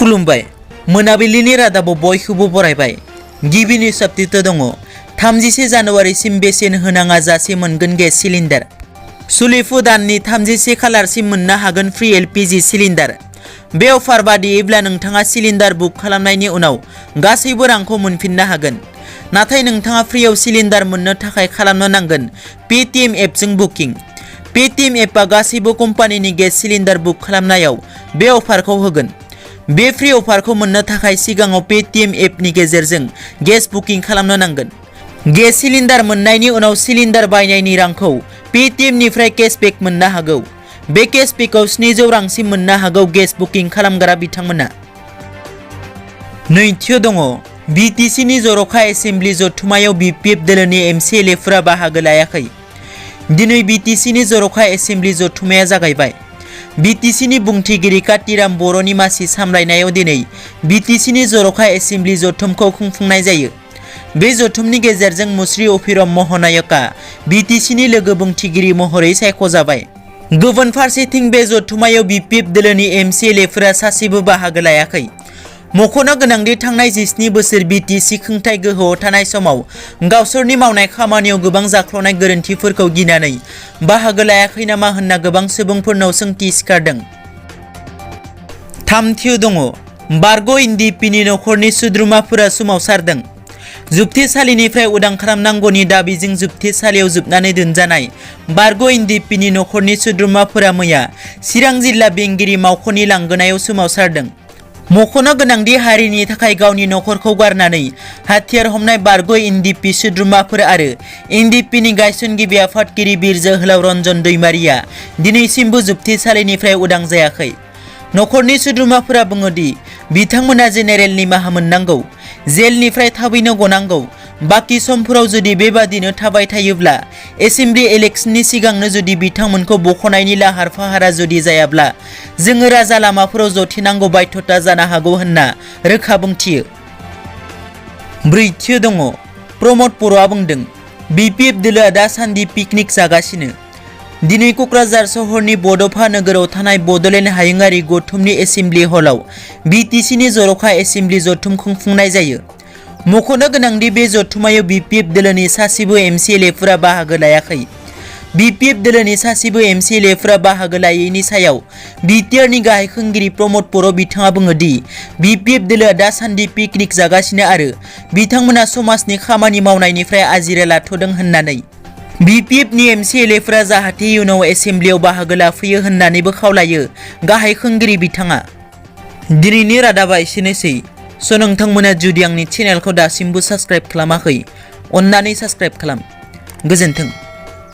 खुलुमबाय मोनाबिलिनि रादाबाव बयखौबो बरायबाय। गिबिनि साब्दित दङ 31 जानुवारिसिम बेसेन होनाङा जासे मोनगोन गेस सिलिन्डार। सोलिफु दाननि 31 खालारसिम मोननो हागोन फ्रि एलपिजि सिलिन्डार। बे अफार बादियैब्ला नोंथाङा सिलिन्डार बुक खालामनायनि उनाव गासैबो रांखौ मोनफिननो हागोन। नाथाय नोंथाङा फ्रियाव सिलिन्डार मोननो थाखाय खालामनो नांगोन पेटीएम एपजों बुकिं। पेटीएम एपआ गासैबो कम्पानिनि गेस सिलिन्डार बुक खालामनायाव बे अफारखौ होगोन। बे फ्रि अफारखौ मोननो थाखाय सिगाङाव पेटीएम एपनि गेजेरजों गेस बुकिं खालामनो नांगोन। गेस सिलिन्डार मोननायनि उनाव सिलिन्डार बायनायनि रांखौ पेटीएमनिफ्राय केशबेक मोननो हागौ। बे केशबेकआव 700 रांसिम मोननो हागौ गेस बुकिं खालामग्रा बिथांमोना। नैथियाव दङ बिटिसिनि जर'खा एसेम्बलि जथुमायाव BPF दोलोनि MCLAफोरा बाहागो लायाखै। दिनै बिटिसिनि जर'खा एसेम्बलि जथुमाया जागायबाय। बिटिसिनि बुंथिगिरि कातिराम बर'नि मासि सामलायनायाव दिनै बिटिसिनि जर'खा एसेम्बलि जथुमखौ खुंफुंनाय जायो। बे जथुमनि गेजेरजों मुस्रि अफिरम महनायकआ बिटिसिनि लोगो बुंथिगिरि महरै सायख'जाबाय। गुबुन फारसेथिं बे जथुमायाव BPF दोलोनि MCLAफोरा सासेबो बाहागो लायाखै। मख'नो गोनांदि थांनाय 17 बोसोर बिटिसि खुंथाय गोहोआव थानाय समाव गावसोरनि मावनाय खामानियाव गोबां जाख्ल'नाय गोरोन्थिफोरखौ गिनानै बाहागो लायाखै नामा होनना गोबां सुबुंफोरनाव सोंथि सिखारदों। थामथियाव दङ बारग' एनडिपिनि नखरनि सोद्रोमाफोरा सोमावसारदों। जुबथेसालिनिफ्राय उदां खालामनांगौनि दाबिजों जुबथेसालियाव जोबनानै दोनजानाय बारग' एनडिपिनि नखरनि सोद्रोमाफोरा मैया चिरां जिल्ला बेंगिरि मावख'नि लांगोनायाव सोमावसारदों। मख'नो गोनांदि हारिनि थाखाय गावनि नखरखौ गारनानै हाथियार हमनाय बारग' एनडिपि सोद्रोमाफोर आरो एनडिपिनि गायसनगिरि आफादगिरि बिर जोहोलाव रन्जन दैमारिया दिनैसिमबो जुबथेसालिनिफ्राय उदां जायाखै। नखरनि सोद्रोमाफोरा बुङोदि बिथांमोना जेनेरेल निमाहा मोननांगौ, जेलनिफ्राय थाबैनो गनांगौ। बाकी समफोराव जुदि बेबादिनो थाबाय थायोब्ला एसेम्बलि इलेक्शननि सिगांनो जुदि बिथांमोनखौ बख'नायनि लाहार फाहारा जुदि जायाब्ला जोङो राजा लामाफोराव जथिनांगौ बाध्यता जानो हागौ होनना रोखा बुंथियो। ब्रैथियाव दङ प्रमद बर'आ बुंदों BPF दोलोआ दासान्दि पिकनिक जागासिनो। दिनै क'क्राझार सहरनि बड'फा नोगोराव थानाय बड'लेण्ड हायुङारि गौथुमनि एसेम्बलि हलाव बिटिसिनि जर'खा एसेम्बलि जथुम खुंफुंनाय जायो। मख'नो गोनांदि बे जथुमायाव BPF दोलोनि सासेबो MCLAफोरा बाहागो लायाखै। BPF दोलोनि सासेबो MCLAफोरा बाहागो लायैनि सायाव BTRनि गाहाय खुंगिरि प्रमद बर' बिथाङा बुङोदि BPF दोलोआ दासान्दि पिकनिक जागासिनो आरो बिथांमोना समाजनि खामानि मावनायनिफ्राय आजिरा लाथ'दों होननानै BPFनि MCLAफोरा जाहाथे इयुनाव एसेम्बलियाव बाहागो लाफैयो होननानैबो खावलायो गाहाय खुंगिरि बिथाङा। दिनैनि रादाबा एसेनोसै। नोंथांमोना जुदि आंनि चेनेलखौ दासिमबो साबस्क्राइब खालामाखै अन्नानै साबस्क्राइब खालाम। गोजोन्थों।